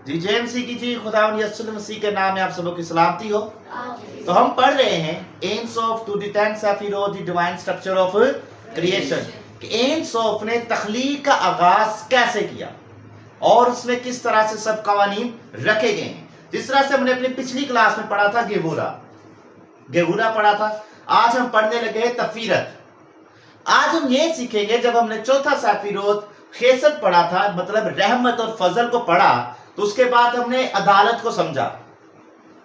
جی جیم سی کیجیے. خداوند یسوع مسیح کے نام میں آپ سبوں کی سلامتی ہو. تو ہم پڑھ رہے ہیں Ein Sof to the ten Sephirot the divine structure of creation. کہ اینس آف نے تخلیق کا آغاز کیسے کیا اور اس میں کس طرح سے سب قوانین رکھے گئے ہیں. جس طرح سے ہم نے اپنی پچھلی کلاس میں پڑھا تھا گیہورا پڑھا تھا. آج ہم پڑھنے لگے ہیں تفیرت. آج ہم یہ سیکھیں گے, جب ہم نے چوتھا سیفیرود خیست پڑھا تھا, مطلب رحمت اور فضل کو پڑھا, تو اس کے بعد ہم نے عدالت کو سمجھا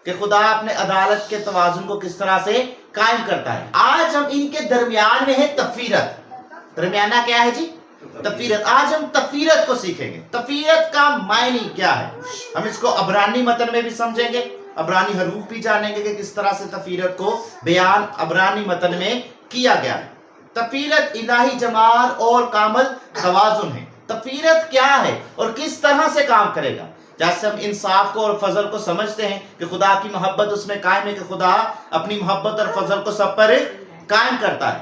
کہ خدا اپنے عدالت کے توازن کو کس طرح سے قائم کرتا ہے. آج ہم ان کے درمیان میں ہے تفیرت. درمیانہ کیا ہے جی؟ تفیرت. آج ہم تفیرت کو سیکھیں گے. تفیرت کا معنی کیا ہے, ہم اس کو عبرانی متن میں بھی سمجھیں گے, عبرانی حروف بھی جانیں گے کہ کس طرح سے تفیرت کو بیان عبرانی متن میں کیا گیا ہے. تفیرت الہی جمال اور کامل توازن ہے. تفیرت کیا ہے اور کس طرح سے کام کرے گا؟ جیسے ہم انصاف کو اور فضل کو سمجھتے ہیں کہ خدا کی محبت اس میں قائم ہے, کہ خدا اپنی محبت اور فضل کو سب پر قائم کرتا ہے.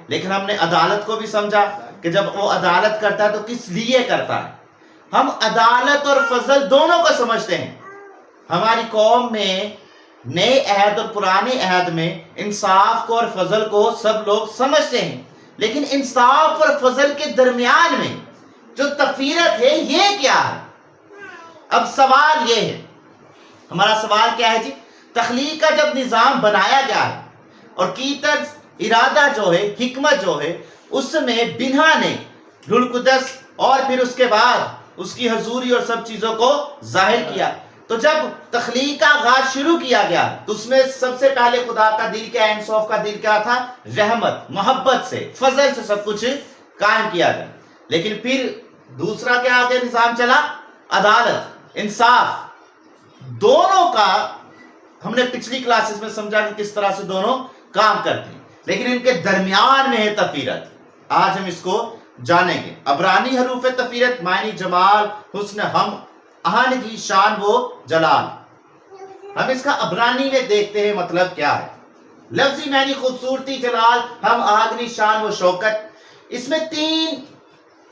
لیکن ہم نے عدالت کو بھی سمجھا کہ جب وہ عدالت کرتا ہے تو کس لیے کرتا ہے. ہم عدالت اور فضل دونوں کو سمجھتے ہیں. ہماری قوم میں نئے عہد اور پرانے عہد میں انصاف کو اور فضل کو سب لوگ سمجھتے ہیں, لیکن انصاف اور فضل کے درمیان میں جو تفیرت ہے یہ کیا ہے؟ اب سوال یہ ہے, ہمارا سوال کیا ہے جی؟ تخلیق کا جب نظام بنایا گیا ہے اور کی طرز ارادہ جو ہے, حکمت جو ہے, اس میں بنا نے روح القدس اور پھر اس کے بعد اس کی حضوری اور سب چیزوں کو ظاہر کیا. تو جب تخلیق کا آغاز شروع کیا گیا تو اس میں سب سے پہلے خدا کا دل کیا, انصاف کا دل کیا تھا؟ رحمت, محبت سے, فضل سے سب کچھ قائم کیا گیا. لیکن پھر دوسرا کیا آگے نظام چلا؟ عدالت, انصاف. دونوں کا ہم نے پچھلی کلاسز میں سمجھا کہ کس طرح سے دونوں کام کرتے ہیں, لیکن ان کے درمیان میں ہے تفیرت. آج ہم اس کو جانیں گے. عبرانی حروف تفیرت معنی جمال, حسن, ہم آہنگی, شان و جلال. ہم اس کا عبرانی میں دیکھتے ہیں مطلب کیا ہے. لفظی معنی خوبصورتی, جلال, ہم آہنگی, شان و شوکت. اس میں تین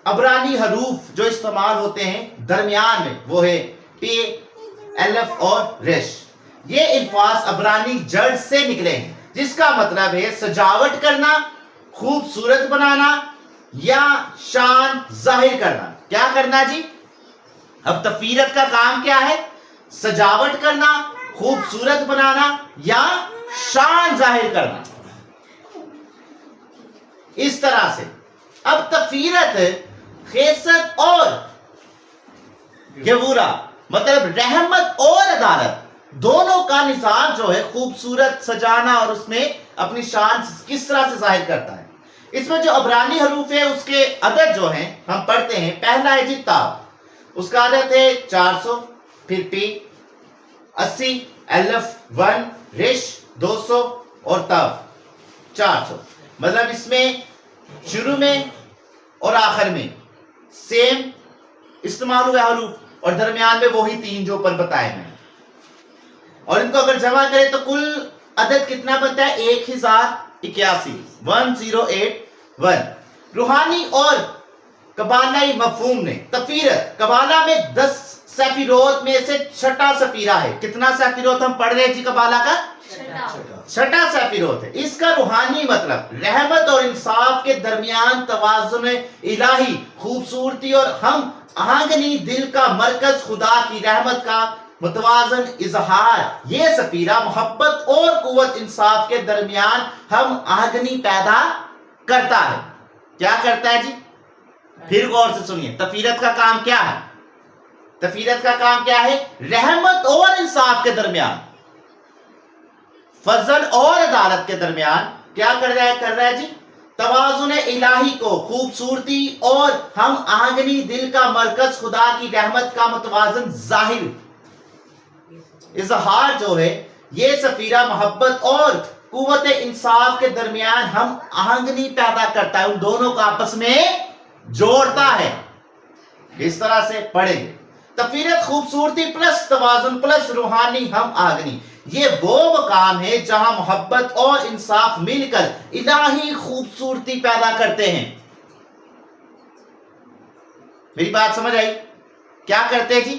عبرانی حروف جو استعمال ہوتے ہیں درمیان میں, وہ ہے پی, الف اور رش. یہ الفاظ عبرانی جڑ سے نکلے ہیں جس کا مطلب ہے سجاوٹ کرنا, خوبصورت بنانا یا شان ظاہر کرنا. کیا کرنا جی؟ اب تفیرت کا کام کیا ہے؟ سجاوٹ کرنا, خوبصورت بنانا یا شان ظاہر کرنا. اس طرح سے اب تفیرت, خیست اور گیہورا, مطلب رحمت اور عدالت, دونوں کا نظام جو ہے خوبصورت سجانا اور اس میں اپنی شان کس طرح سے ظاہر کرتا ہے. اس میں جو عبرانی حروف ہے اس کے عدد جو ہیں ہم پڑھتے ہیں. پہلا ہے جی تاء, اس کا عدد ہے 400, پھر پی 80, الف 1, رش 200 اور تاء 400. مطلب اس میں شروع میں اور آخر میں سیم استعمال ہوئے حروف, اور درمیان میں وہی تین جو اوپر بتائے ہیں. اور ان کو اگر جمع کریں تو کل عدد کتنا بنتا ہے؟ 1081, 1081. روحانی اور قبالائی مفہوم نے تفیرت, قبالہ میں 10 سیفیرود میں سے چھٹا سفیرہ ہے. کتنا سیفیرود ہم پڑھ رہے ہیں جی؟ قبالہ کا چھٹا سیفیرود ہے. اس کا روحانی مطلب رحمت اور انصاف کے درمیان توازن الہی, خوبصورتی اور ہم آہنگی, دل کا مرکز, خدا کی رحمت کا متوازن اظہار. یہ سفیرہ محبت اور قوت انصاف کے درمیان ہم آہنگی پیدا کرتا ہے. کیا کرتا ہے جی؟ پھر غور سے سنیے, تفیرت کا کام کیا ہے؟ تفیرت کا کام کیا ہے؟ رحمت اور انصاف کے درمیان, فضل اور عدالت کے درمیان کیا کر رہا ہے جی؟ توازن الہی کو, خوبصورتی اور ہم آہنگی, دل کا مرکز, خدا کی رحمت کا متوازن ظاہر اظہار جو ہے. یہ سفیرہ محبت اور قوت انصاف کے درمیان ہم آہنگی پیدا کرتا ہے, ان دونوں کو آپس میں جوڑتا ہے. اس طرح سے پڑھیں گے. تفیرت خوبصورتی پلس توازن پلس روحانی ہم آہنگی, یہ وہ مقام ہے جہاں محبت اور انصاف مل کر الہی خوبصورتی پیدا کرتے ہیں. میری بات سمجھ آئی؟ کیا کرتے جی؟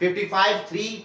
55(3)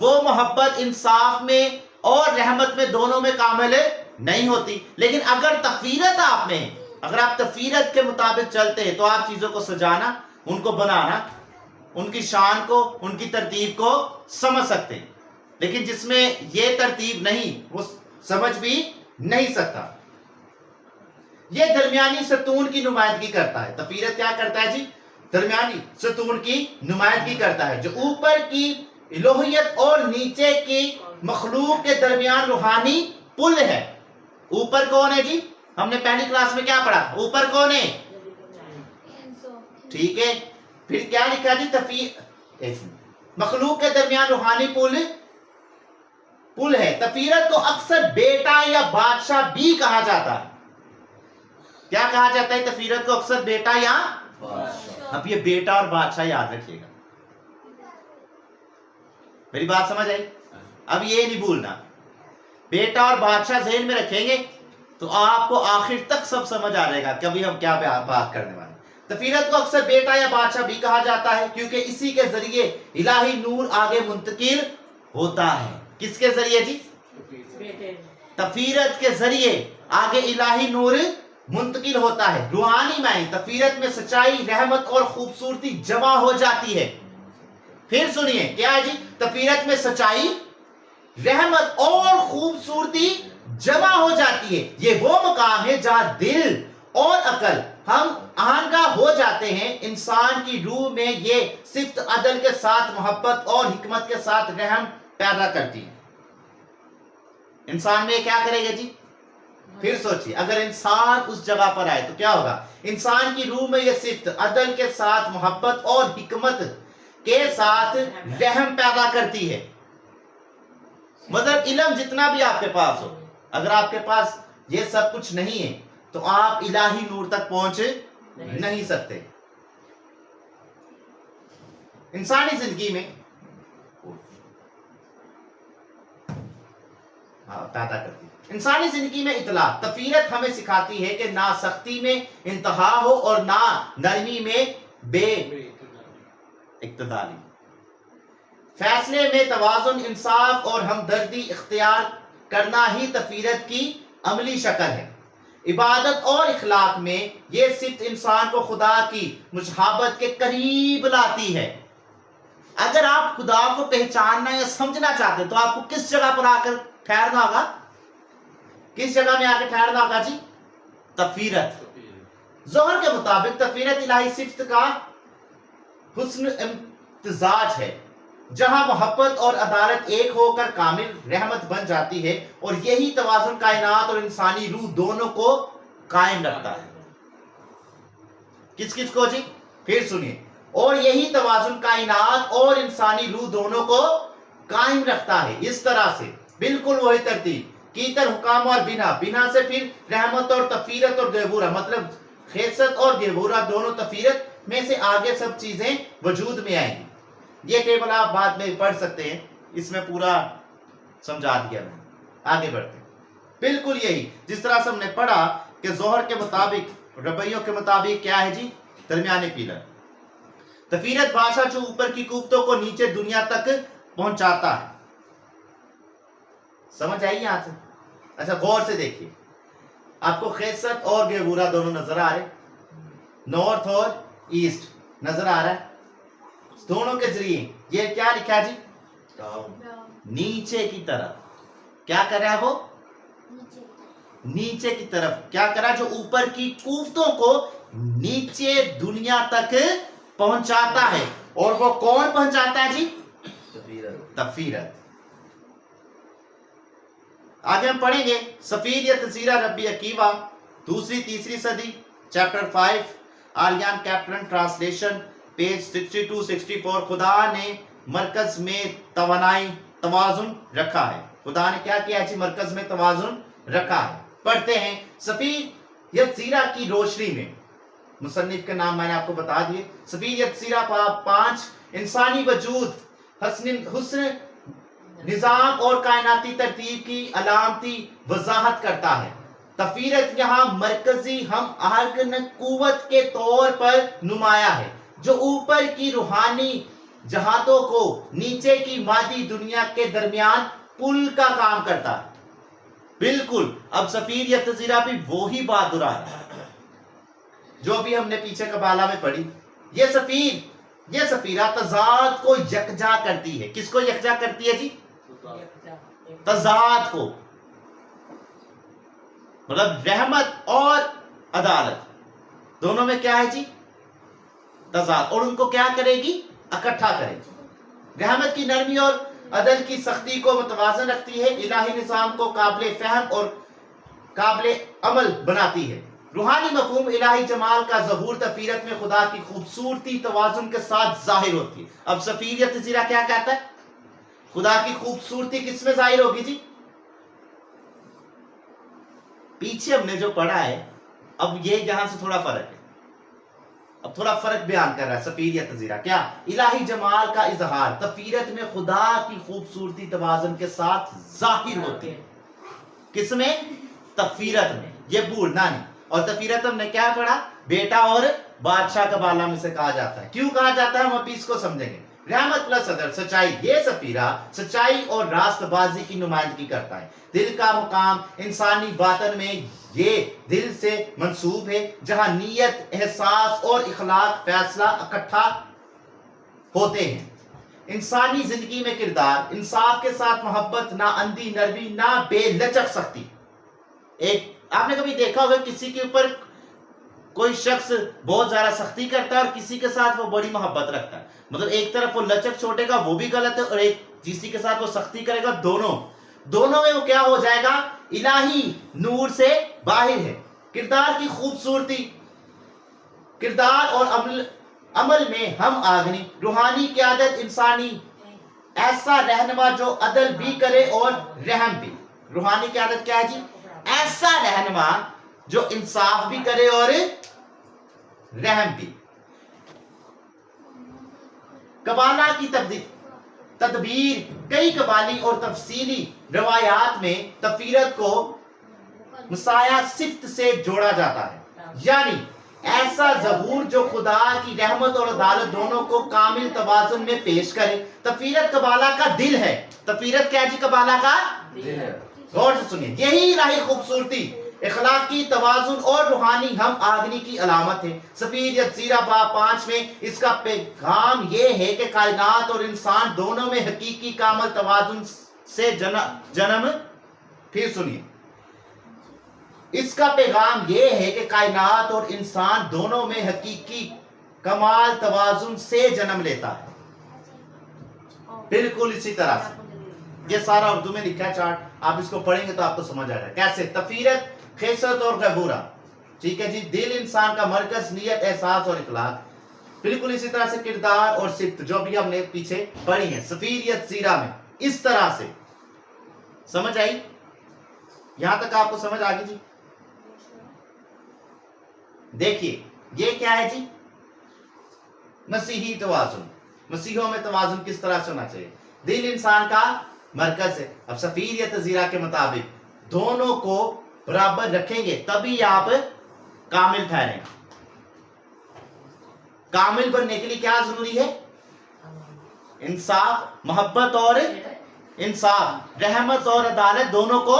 وہ محبت انصاف میں اور رحمت میں دونوں میں کامل نہیں ہوتی. لیکن اگر تفویض اگر آپ تفویض کے مطابق چلتے ہیں تو آپ چیزوں کو سجانا، ان کو بنانا، ان کی شان کو، ان کی ترتیب کو سمجھ سکتے ہیں. لیکن جس میں یہ ترتیب نہیں وہ سمجھ بھی نہیں سکتا. یہ درمیانی ستون کی نمائندگی کرتا ہے. تفویض کیا کرتا ہے جی؟ درمیانی ستون کی نمائندگی کرتا ہے، جو اوپر کی الوہیت اور نیچے کی مخلوق کے درمیان روحانی پل ہے. اوپر کون ہے جی؟ ہم نے پہلی کلاس میں کیا پڑھا؟ اوپر کون ہے؟ ٹھیک ہے. پھر کیا لکھا جی؟ مخلوق کے درمیان روحانی پل ہے. تفویض کو اکثر بیٹا یا بادشاہ بھی کہا جاتا ہے. کیا کہا جاتا ہے تفویض کو؟ اکثر بیٹا یا بادشاہ. اب یہ بیٹا اور بادشاہ یاد رکھیے گا. میری بات سمجھ آئی؟ اب یہ نہیں بھولنا، بیٹا اور بادشاہ ذہن میں رکھیں گے تو آپ کو آخر تک سب سمجھ آ جائے گا کہ ابھی ہم کیا بات کرنے والے. تفویض کو اکثر بیٹا یا بادشاہ بھی کہا جاتا ہے کیونکہ اسی کے ذریعے الہی نور آگے منتقل ہوتا ہے. کس کے ذریعے جی؟ تفویض کے ذریعے آگے الہی نور منتقل ہوتا ہے. روحانی معنی تفویض میں سچائی، رحمت اور خوبصورتی جمع ہو جاتی ہے. پھر سنیے کیا ہے جی؟ تفویض میں سچائی، رحمت اور خوبصورتی جمع ہو جاتی ہے. یہ وہ مقام ہے جہاں دل اور عقل ہم آہنگاہ ہو جاتے ہیں. انسان کی روح میں یہ صفت عدل کے ساتھ محبت اور حکمت کے ساتھ رحم پیدا کرتی ہے. انسان میں کیا کرے گا جی؟ پھر سوچیے، اگر انسان اس جگہ پر آئے تو کیا ہوگا؟ انسان کی روح میں یہ صفت عدل کے ساتھ محبت اور حکمت کے ساتھ رحم پیدا کرتی ہے. مطلب علم جتنا بھی آپ کے پاس ہو، اگر آپ کے پاس یہ سب کچھ نہیں ہے تو آپ الہی نور تک پہنچ نہیں سکتے. انسانی زندگی میں پیدا کرتی ہے. انسانی زندگی میں اطلاع تفویض ہمیں سکھاتی ہے کہ نہ سختی میں انتہا ہو اور نہ نرمی میں بے اقتداری. فیصلے میں توازن، انصاف اور ہمدردی اختیار کرنا ہی تفویض کی عملی شکل ہے. عبادت اور اخلاق میں یہ صفت انسان کو خدا کی مشابہت کے قریب لاتی ہے. اگر آپ خدا کو پہچاننا یا سمجھنا چاہتے تو آپ کو کس جگہ پر آ کر ٹھہرنا ہوگا؟ کس جگہ میں آ کے ٹھہرنا ہوگا جی؟ تفویض. ظہر کے مطابق تفویض الہی صفت کا حسن امتزاج ہے جہاں محبت اور عدالت ایک ہو کر کامل رحمت بن جاتی ہے، اور یہی توازن کائنات اور انسانی روح دونوں کو قائم رکھتا ہے. کس کس کو جی؟ پھر سنیے. اور یہی توازن کائنات اور انسانی روح دونوں کو قائم رکھتا ہے. اس طرح سے بالکل وہی ترتیب کیتر، حکام اور بنا سے پھر رحمت اور تفویض اور گیبورہ، مطلب خیست اور گیبورہ دونوں تفویض میں سے آگے سب چیزیں وجود میں آئیں گی. یہ ٹیبل آپ بعد میں پڑھ سکتے ہیں، اس میں پورا سمجھا دیا میں. آگے بڑھتے ہیں. بالکل یہی جس طرح سے ہم نے پڑھا کہ ظہر کے مطابق، ربیوں کے مطابق کیا ہے جی؟ درمیانے پیلر. تفویض بادشاہ جو اوپر کی قوتوں کو نیچے دنیا تک پہنچاتا ہے. سمجھ آئی یہاں سے؟ اچھا غور سے دیکھیے، آپ کو خیست اور گیبورہ دونوں نظر آ رہے، نارتھ اور ایسٹ نظر آ رہا ہے. دونوں کے ذریعے یہ کیا لکھا جی؟ نیچے کی طرف. کیا کر رہا ہے وہ؟ نیچے کی طرف. کیا کرا؟ جو اوپر کی قوتوں کو نیچے دنیا تک پہنچاتا ہے. اور وہ کون پہنچاتا ہے جی؟ تفویض. آگے ہم پڑھیں گے سفیر یا تذکرہ ربی عقیبہ، دوسری تیسری صدی، chapter 5، Aryan captain translation, page 62-64. خدا نے مرکز میں توازن رکھا ہے. خدا نے کیا کیا ہے جی؟ مرکز میں توازن رکھا ہے. پڑھتے ہیں. سفیر یتسیرہ کی روشنی میں، مصنف کا نام میں نے آپ کو بتا دیے. سفیر یتسیرہ 5 انسانی وجود، حسن نظام اور کائناتی ترتیب کی علامتی وضاحت کرتا ہے. تفویض یہاں مرکزی ہم آہنگ قوت کے طور پر نمایاں ہے جو اوپر کی روحانی جہاتوں کو نیچے کی مادی دنیا کے درمیان پل کا کام کرتا ہے. بالکل. اب سفیر یا تذیرہ بھی وہی بات دہرا ہے جو بھی ہم نے پیچھے قبالہ میں پڑھی. یہ سفیرہ تضاد کو یکجا کرتی ہے. کس کو یکجا کرتی ہے جی؟ تضاد کو. مطلب رحمت اور عدالت دونوں میں کیا ہے جی؟ تضاد. اور ان کو کیا کرے گی؟ اکٹھا کرے گی. رحمت کی نرمی اور عدل کی سختی کو متوازن رکھتی ہے. الہی نظام کو قابل فہم اور قابل عمل بناتی ہے. روحانی مفہوم الہی جمال کا ظہور تفیرت میں خدا کی خوبصورتی توازن کے ساتھ ظاہر ہوتی ہے. اب سفیر یا تذیرہ کیا کہتا ہے؟ خدا کی خوبصورتی کس میں ظاہر ہوگی جی؟ پیچھے ہم نے جو پڑھا ہے اب یہ یہاں سے تھوڑا فرق ہے. اب تھوڑا فرق بیان کر رہا ہے سفیر یا تذیرہ. کیا؟ الہی جمال کا اظہار تفیرت میں خدا کی خوبصورتی توازن کے ساتھ ظاہر ہوتی ہے. کس میں؟ تفیرت میں. یہ بھولنا نہیں. اور تفیرت ہم نے کیا پڑھا؟ بیٹا اور بادشاہ قبالہ میں سے کہا جاتا ہے. کیوں کہا جاتا ہے ہم ابھی اس کو سمجھیں گے. رحمت پلس عدل سچائی. یہ سفیرہ سچائی اور راست بازی کی نمائندگی کرتا ہے. دل کا مقام انسانی باطن میں یہ دل سے منسوب ہے جہاں نیت، احساس اور اخلاق فیصلہ اکٹھا ہوتے ہیں. انسانی زندگی میں کردار انصاف کے ساتھ محبت، نہ اندھی نرمی، نہ بے لچک سختی. ایک آپ نے کبھی دیکھا ہوگا کسی کے اوپر کوئی شخص بہت زیادہ سختی کرتا ہے اور کسی کے ساتھ وہ بڑی محبت رکھتا ہے. مطلب ایک طرف وہ لچک چھوڑے گا وہ بھی غلط ہے، اور ایک کسی کے ساتھ وہ سختی کرے گا دونوں میں وہ کیا ہو جائے گا؟ الہی نور سے باہر ہے. کردار کی خوبصورتی. کردار اور عمل میں ہم آگنی. روحانی قیادت انسانی ایسا رہنما جو عدل بھی کرے اور رحم بھی. روحانی قیادت کیا ہے جی؟ ایسا رہنما جو انصاف بھی کرے اور رحم بھی. قبالہ کی تدبیر. کئی قبالی اور تفصیلی روایات میں تفیرت کو مسایہ صفت سے جوڑا جاتا ہے، یعنی ایسا ظہور جو خدا کی رحمت اور عدالت دونوں کو کامل توازن میں پیش کرے. تفیرت قبالہ کا دل ہے. تفیرت کیا جی؟ قبالہ کا دل ہے. غور سے سنیے. یہی الہی خوبصورتی، اخلاقی توازن اور روحانی ہم آگنی کی علامت ہے. سفیر یا تذیرہ باب 5 میں اس کا پیغام یہ ہے کہ کائنات اور انسان دونوں میں حقیقی کامل توازن سے جنم. پھر سنیے. اس کا پیغام یہ ہے کہ کائنات اور انسان دونوں میں حقیقی کمال توازن سے جنم لیتا ہے. بالکل اسی طرح سے یہ سارا اردو میں لکھا ہے چارٹ. آپ اس کو پڑھیں گے تو آپ کو سمجھ آ جائے گا کیسے. تفیرت، خیست اور غبورہ. ٹھیک ہے جی. دل انسان کا مرکز، نیت، احساس اور اخلاق. بالکل اسی طرح سے کردار اور صفت جو بھی ہم نے پیچھے پڑھی ہیں سفیر یا تذیرہ میں. اس طرح سے سمجھ آئی؟ یہاں تک آپ کو سمجھ آ گئی جی؟ دیکھیے یہ کیا ہے جی؟ مسیحی توازن. مسیحوں میں توازن کس طرح سے ہونا چاہیے؟ دل انسان کا مرکز ہے. اب سفیر یا تذیرہ کے مطابق دونوں کو برابر رکھیں گے تبھی آپ کامل ٹھہریں. کامل بننے کے لیے کیا ضروری ہے؟ انصاف، محبت اور انصاف، رحمت اور عدالت دونوں کو.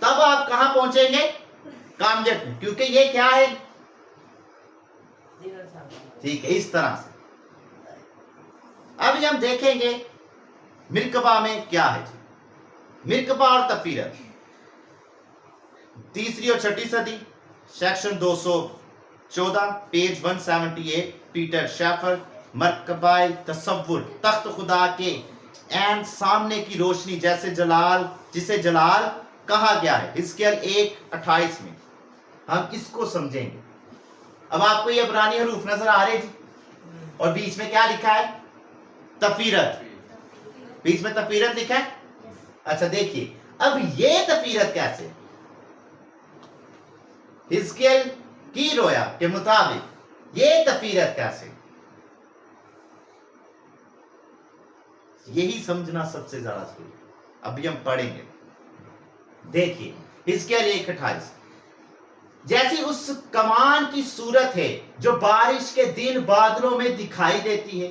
تب آپ کہاں پہنچیں گے؟ کاملیت میں. کیونکہ یہ کیا ہے؟ ٹھیک ہے. اس طرح سے اب ہم دیکھیں گے مرکبہ میں کیا ہے. مرکبہ اور تفیرت. تیسری اور چھٹی صدی، سیکشن 214، پیج 178. Peter Schafer. مرکبہ تصور. تخت خدا کے عین سامنے کی روشنی جسے جلال کہا گیا ہے حزقیل 1:28 میں. ہم اس کو سمجھیں گے. اب آپ کو یہ عبرانی حروف نظر آ رہے جی؟ اور بیچ میں کیا لکھا ہے؟ تفیرت. بیچ میں تفیرت لکھا ہے. اچھا دیکھیے اب یہ تفیرت کیسے؟ حزقیل کی رویا کے مطابق یہ تفیرت کیسے؟ یہی سمجھنا سب سے زیادہ ضروری ہے. ابھی ہم پڑھیں گے. دیکھیے حزقیل 1:28. جیسی اس کمان کی صورت ہے جو بارش کے دن بادلوں میں دکھائی دیتی ہے،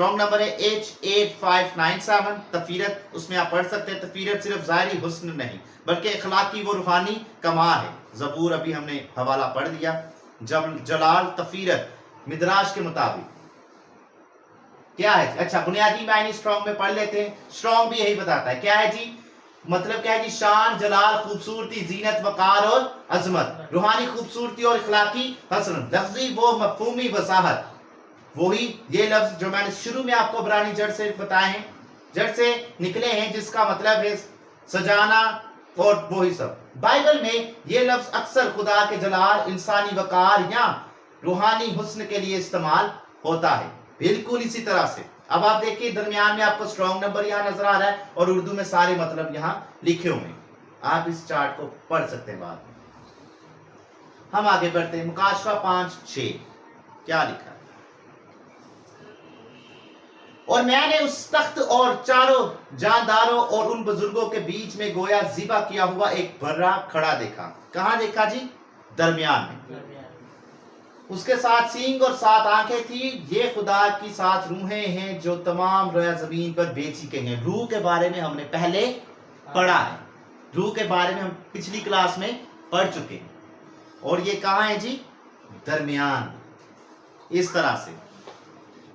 اسٹرانگ نمبر ہے H8597. تفیرت اس میں آپ پڑھ سکتے ہیں. تفیرت صرف ظاہری حسن نہیں بلکہ اخلاقی و روحانی کمال ہے. زبور ابھی ہم نے حوالہ پڑھ دیا. جلال تفیرت مدراج کے مطابق کیا ہے؟ اچھا بنیادی معنی اسٹرانگ میں پڑھ لیتے ہیں. اسٹرانگ بھی یہی بتاتا ہے. کیا ہے جی؟ مطلب کیا ہے جی؟ شان، جلال، خوبصورتی، زینت، وقار اور عظمت، روحانی خوبصورتی اور اخلاقی حسن، لفظی و مفہومی وضاحت. وہی یہ لفظ جو میں نے شروع میں آپ کو عبرانی جڑ سے بتائے ہیں، جڑ سے نکلے ہیں، جس کا مطلب ہے سجانا اور وہی سب. بائبل میں یہ لفظ اکثر خدا کے جلال، انسانی وقار یا روحانی حسن کے لیے استعمال ہوتا ہے. بالکل اسی طرح سے اب آپ دیکھیے درمیان میں آپ کو اسٹرانگ نمبر یہاں نظر آ رہا ہے اور اردو میں سارے مطلب یہاں لکھے ہوئے ہیں. آپ اس چارٹ کو پڑھ سکتے ہیں بعد میں. ہم آگے بڑھتے ہیں. مکاشفہ 5:6 کیا لکھا ہے؟ اور میں نے اس تخت اور چاروں جانداروں اور ان بزرگوں کے بیچ میں گویا ذبح کیا ہوا ایک بھرا کھڑا دیکھا. کہاں دیکھا جی؟ درمیان میں. اس کے 7 سینگ اور 7 آنکھیں تھی. یہ خدا کی 7 روحیں ہیں جو تمام رویا زمین پر بے چیکے ہیں. روح کے بارے میں ہم نے پہلے پڑھا ہے. روح کے بارے میں ہم پچھلی کلاس میں پڑھ چکے ہیں. اور یہ کہاں ہے جی؟ درمیان. اس طرح سے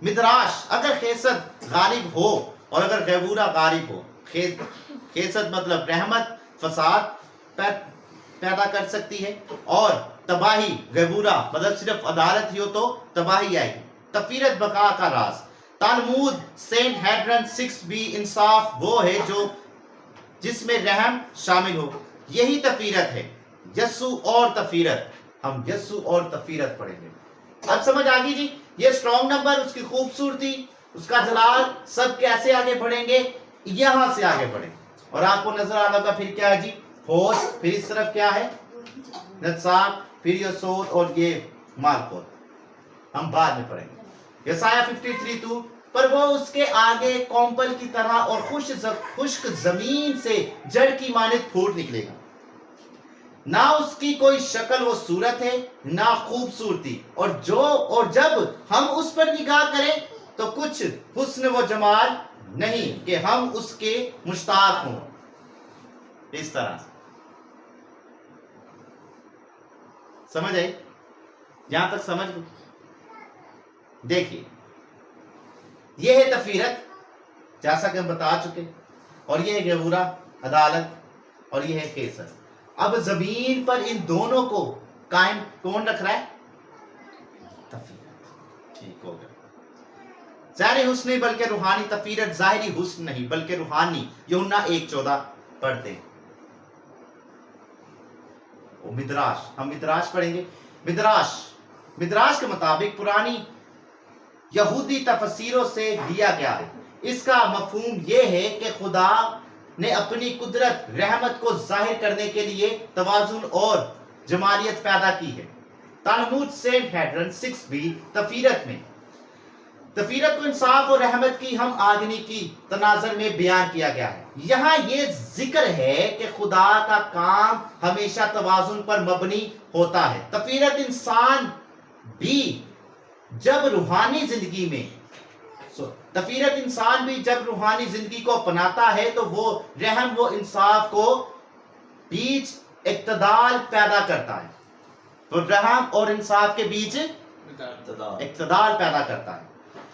مدراش اگر خیست غالب ہو اور اگر غیبورہ غالب ہو، خیست مطلب رحمت فساد پیدا کر سکتی ہے اور تباہی، غیبورہ مطلب صرف عدالت ہی ہو تو تباہی آئے گی. تفیرت بقا کا راز. تالمود سینٹ ہیڈرن 6b انصاف وہ ہے جو جس میں رحم شامل ہو. یہی تفیرت ہے. یسوع اور تفیرت. ہم یسوع اور تفیرت پڑھیں گے. اب سمجھ آ گئی جی؟ یہ اسٹرانگ نمبر، اس کی خوبصورتی، اس کا جلال، سب کیسے آگے بڑھیں گے؟ یہاں سے آگے بڑھیں. اور آپ کو نظر آ رہا پھر کیا ہے جی؟ ہوش. پھر اس طرف کیا ہے؟ نصاب. پھر یہ سود اور یہ مالکوت. ہم بعد میں پڑھیں گے. یسایہ 53:2 پر وہ اس کے آگے کومپل کی طرح اور خشک زمین سے جڑ کی مانند پھوٹ نکلے گا. نہ اس کی کوئی شکل و صورت ہے نہ خوبصورتی، اور جب ہم اس پر نگاہ کریں تو کچھ حسن و جمال نہیں کہ ہم اس کے مشتاق ہوں. اس طرح سمجھ آئی؟ یہاں تک سمجھ گئے؟ دیکھیے یہ ہے تفیرت جیسا کہ ہم بتا چکے، اور یہ ہے غیبورہ عدالت، اور یہ ہے خیست. اب زمین پر ان دونوں کو قائم کون رکھ رہا ہے؟ تفیرت. ٹھیک ہو گیا. ظاہری حسن نہیں بلکہ روحانی تفیرت. ظاہری حسن نہیں بلکہ روحانی. یوحنا 1:14 پڑھتے ہیں. مدراش. ہم مدراش پڑھیں گے. مدراش کے مطابق پرانی یہودی تفسیروں سے لیا گیا ہے. اس کا مفہوم یہ ہے کہ خدا نے اپنی قدرت رحمت کو ظاہر کرنے کے لیے توازن اور جمالیت پیدا کی ہے. تالمود سینٹ ہیڈرن 6b تفیرت میں تفیرت کو انصاف اور رحمت کی ہم آدمی کی تناظر میں بیان کیا گیا ہے. یہاں یہ ذکر ہے کہ خدا کا کام ہمیشہ توازن پر مبنی ہوتا ہے. تفیرت انسان بھی جب روحانی زندگی کو اپناتا ہے تو وہ رحم و انصاف کو بیچ اعتدال پیدا کرتا ہے. تو رحم اور انصاف کے بیچ اعتدال پیدا کرتا ہے.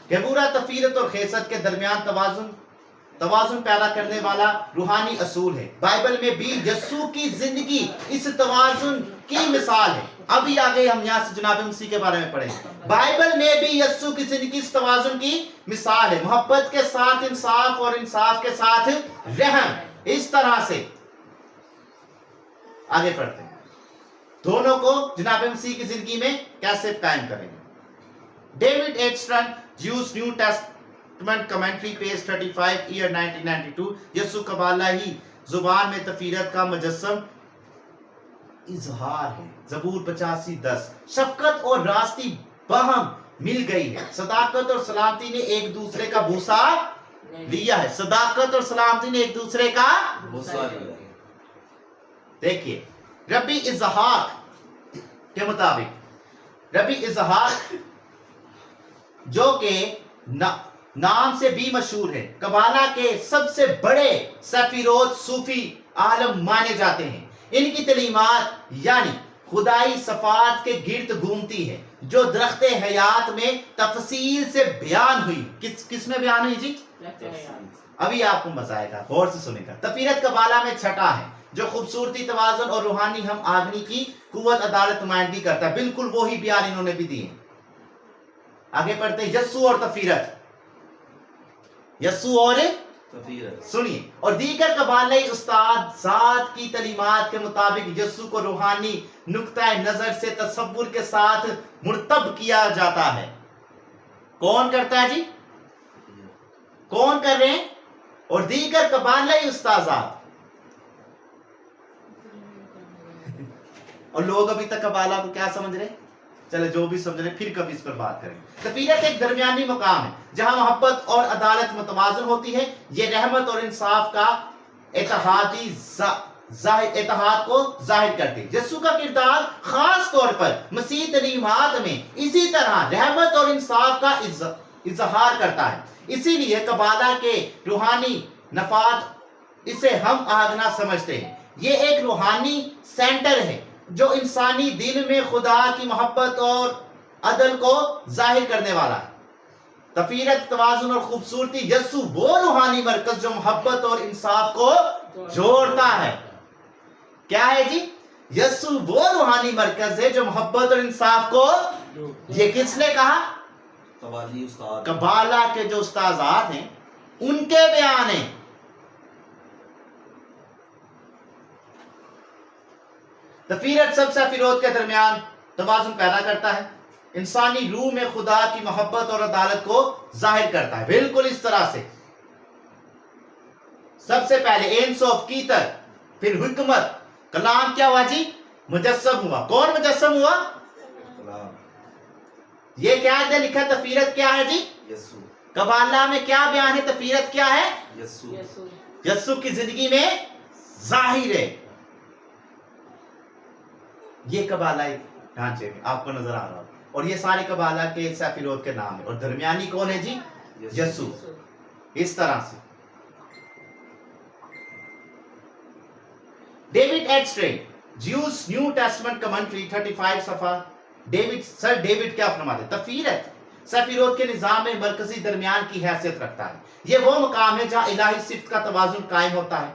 غیبورہ تفیرت اور خیست کے درمیان توازن پیدا کرنے والا روحانی اصول ہے. بائبل میں بھی یسوع کی زندگی اس توازن کی مثال ہے. ابھی آگے ہم یہاں سے جناب مسیح کے بارے میں پڑھیں. بائبل میں بھی یسوع کی زندگی اس توازن کی مثال ہے. محبت کے ساتھ انصاف اور انصاف کے ساتھ رحم. اس طرح سے آگے پڑھتے ہیں. دونوں کو جناب مسیح کی زندگی میں کیسے قائم کریں گے؟ David H Stern Jewish New Testament Commentary page 35 year 1992. یسوع قبالہی زبان میں تفیرت کا مجسم اظہار ہے. زبور 85:10 شفقت اور راستی باہم مل گئی ہے. صداقت اور سلامتی نے ایک دوسرے کا بوسہ لیا ہے. صداقت اور سلامتی نے ایک دوسرے کا بوسہ لیا. دیکھیے ربی اسحاق کے مطابق، ربی اسحاق جو کہ نام سے بھی مشہور ہے. قبالہ کے سب سے بڑے سفیرود صوفی عالم مانے جاتے ہیں. ان کی تعلیمات یعنی خدائی صفات کے گرد گھومتی ہے جو درخت حیات میں تفصیل سے بیان ہوئی. کس میں بیان ہوئی جی؟ ابھی آپ کو مزہ آئے گا، غور سے سنیں گا. تفیرت قبالہ میں چھٹا ہے جو خوبصورتی، توازن اور روحانی ہم آدمی کی قوت عدالت نمائندگی کرتا ہے. بالکل وہی بیان انہوں نے بھی دیے. آگے پڑھتے ہیں یسوع اور تفیرت. یسوع اور سنیے. اور دیگر قبالۂ استاد ذات کی تعلیمات کے مطابق یسوع کو روحانی نقطۂ نظر سے تصور کے ساتھ مرتب کیا جاتا ہے. کون کرتا ہے جی؟ کون کر رہے ہیں؟ اور دیگر قبالۂ استاذات. اور لوگ ابھی تک قبالہ کو کیا سمجھ رہے ہیں؟ چلے جو بھی سمجھ رہے ہیں پھر کبھی اس پر بات کریں. تفیرت ایک درمیانی مقام ہے جہاں محبت اور عدالت متوازن ہوتی ہے. یہ رحمت اور انصاف کا اتحاد کو ظاہر کرتی ہے. یسوع کا کردار خاص طور پر مسیح تعلیمات میں اسی طرح رحمت اور انصاف کا اظہار کرتا ہے. اسی لیے قبالہ کے روحانی نفاذ اسے ہم آگنا سمجھتے ہیں. یہ ایک روحانی سینٹر ہے جو انسانی دل میں خدا کی محبت اور عدل کو ظاہر کرنے والا ہے. تفیرت، توازن اور خوبصورتی. یسوع وہ روحانی مرکز جو محبت اور انصاف کو جوڑتا ہے. کیا ہے جی؟ یسوع وہ روحانی مرکز ہے جو محبت اور انصاف کو. یہ کس نے کہا؟ قبالہ کے جو استاذات ہیں ان کے بیان ہیں. تفیرت سب سفیرود کے درمیان توازن پیدا کرتا ہے. انسانی روح میں خدا کی محبت اور عدالت کو ظاہر کرتا ہے. بالکل اس طرح سے سب سے پہلے اینس آف کیتر، پھر حکمت. کلام کیا ہوا جی؟ مجسم ہوا. کون مجسم ہوا؟ یہ کیا ہے لکھا؟ تفیرت کیا ہے جی؟ قبالہ میں کیا بیان ہے؟ تفیرت کیا ہے؟ یسوع کی زندگی میں ظاہر ہے. یہ قبالہ ڈھانچے آپ کو نظر آ رہا ہو. اور یہ سارے قبالہ کے سفیرود کے نام ہیں. اور درمیانی کون ہے جی؟ یسوع. اس طرح سے David H Stern Jewish New Testament Commentary 35 صفحہ. سر ڈیوڈ کیا فرماتے ہیں؟ تفیرت سفیرود کے نظام میں مرکزی درمیان کی حیثیت رکھتا ہے. یہ وہ مقام ہے جہاں الہی صفت کا توازن قائم ہوتا ہے.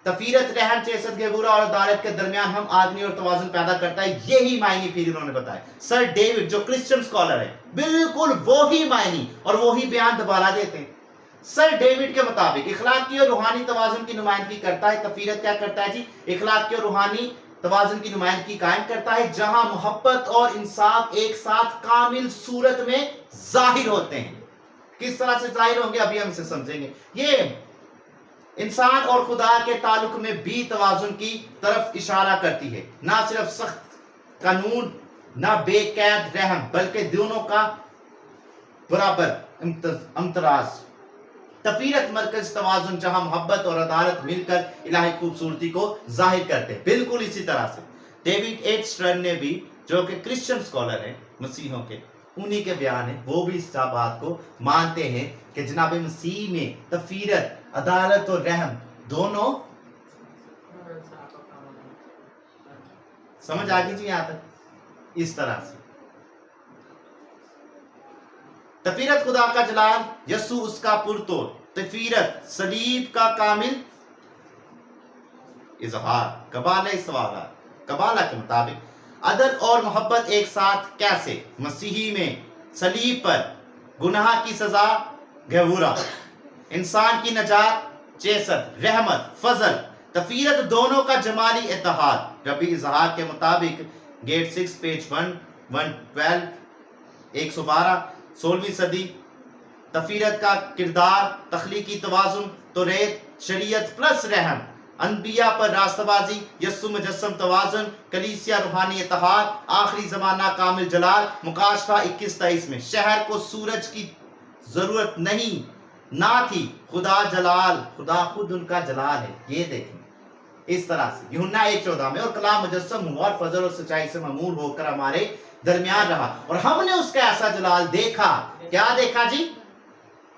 تفیرت رحم، چیست، گبورہ اور عدالت کے درمیان ہم آدمی اور توازن پیدا کرتا ہے. یہی معنی پھر انہوں نے بتایا. سر ڈیوڈ جو کرسچن سکولر ہے بالکل وہی معنی اور وہی بیان دوبارہ دیتے ہیں. سر ڈیوڈ کے مطابق اخلاقی اور روحانی توازن کی نمائندگی کرتا ہے. تفیرت کیا کرتا ہے جی؟ اخلاقی اور روحانی توازن کی نمائندگی قائم کرتا ہے جہاں محبت اور انصاف ایک ساتھ کامل صورت میں ظاہر ہوتے ہیں. کس طرح سے ظاہر ہوں گے ابھی ہم اسے سمجھیں گے. یہ انسان اور خدا کے تعلق میں بھی توازن کی طرف اشارہ کرتی ہے. نہ صرف سخت قانون، نہ بے قید رحم، بلکہ دونوں کا برابر امتراز. تفیرت مرکز توازن جہاں محبت اور عدالت مل کر الہی خوبصورتی کو ظاہر کرتے ہیں. بالکل اسی طرح سے ڈیوڈ ایڈسٹرن نے بھی جو کہ کرسچن سکولر ہیں مسیحوں کے، انہی کے بیان ہیں. وہ بھی اس بات کو مانتے ہیں کہ جناب مسیح میں تفیرت، عدالت اور رحم دونوں. سمجھ آگی جی یہاں تک؟ اس طرح سے تفیرت خدا کا جلال، یسوع اس کا پرتو. تفیرت صلیب کا کامل اظہار. قبالہ سوالات. قبالہ کے مطابق عدل اور محبت ایک ساتھ کیسے؟ مسیحی میں صلیب پر گناہ کی سزا گھوورا، انسان کی نجات، چیست، رحمت، فضل. تفیرت دونوں کا جمالی اتحاد. ربی اظہار کے مطابق گیٹ 6 پیج 112 112 16ویں صدی. تفیرت کا کردار تخلیقی توازن، توریت شریعت پلس رحم، انبیاء پر راستہ بازی، یسوع مجسم توازن، کلیسیا روحانی اتحاد، آخری زمانہ کامل جلال. مکاشفہ 21-23 میں شہر کو سورج کی ضرورت نہیں نہ تھی، خدا جلال، خدا خود ان کا جلال ہے. یہ دیکھیں اس طرح سے یوحنا 1:14 میں، اور کلام مجسم ہوا اور فضل اور سچائی سے معمور ہو کر ہمارے درمیان رہا اور ہم نے اس کا ایسا جلال دیکھا. کیا دیکھا جی؟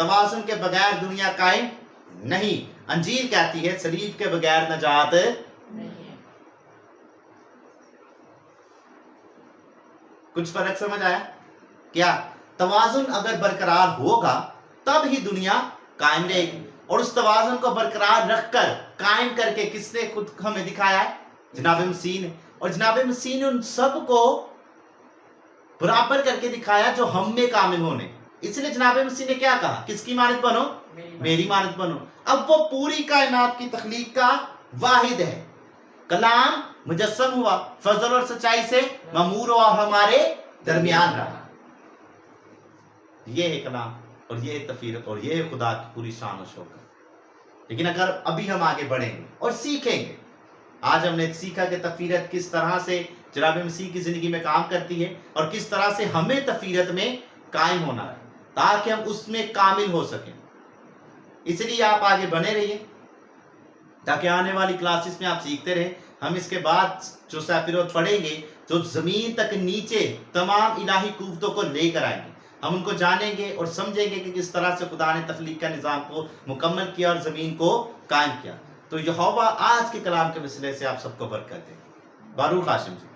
توازن کے بغیر دنیا قائم نہیں. انجیل کہتی ہے صلیب کے بغیر نجات نہیں. کچھ فرق سمجھ آیا کیا؟ توازن اگر برقرار ہوگا تب ہی دنیا قائم رہے گی. اور اس توازن کو برقرار رکھ کر قائم کر کے کس نے خود ہمیں دکھایا ہے؟ جناب مسیح نے. اور جناب مسیح نے ان سب کو برابر کر کے دکھایا جو ہم میں کامل ہونے. اس لیے جناب مسیح نے کیا کہا؟ کس کی مانند بنو؟ میری مانند بنو. اب وہ پوری کائنات کی تخلیق کا واحد ہے. کلام مجسم ہوا، فضل اور سچائی سے مامور ہوا اور ہمارے درمیان رہا. یہ ہے کلام اور یہ ہے تفسیر اور یہ ہے خدا کی پوری شان و شوکت. لیکن اگر ابھی ہم آگے بڑھیں گے اور سیکھیں گے، آج ہم نے سیکھا کہ تفسیرت کس طرح سے جناب مسیح کی زندگی میں کام کرتی ہے اور کس طرح سے ہمیں تفسیرت میں قائم ہونا ہے تاکہ ہم اس میں کامل ہو سکیں. اس لیے آپ آگے بنے رہیے تاکہ آنے والی کلاسز میں آپ سیکھتے رہیں. ہم اس کے بعد جو سیفیروت پڑھیں گے جو زمین تک نیچے تمام الہی قوتوں کو لے کر آئیں گے، ہم ان کو جانیں گے اور سمجھیں گے کہ کس طرح سے خدا نے تخلیق کا نظام کو مکمل کیا اور زمین کو قائم کیا. تو یہوہ آج کے کلام کے وسیلے سے آپ سب کو برکت دے. باروک ہاشم جی.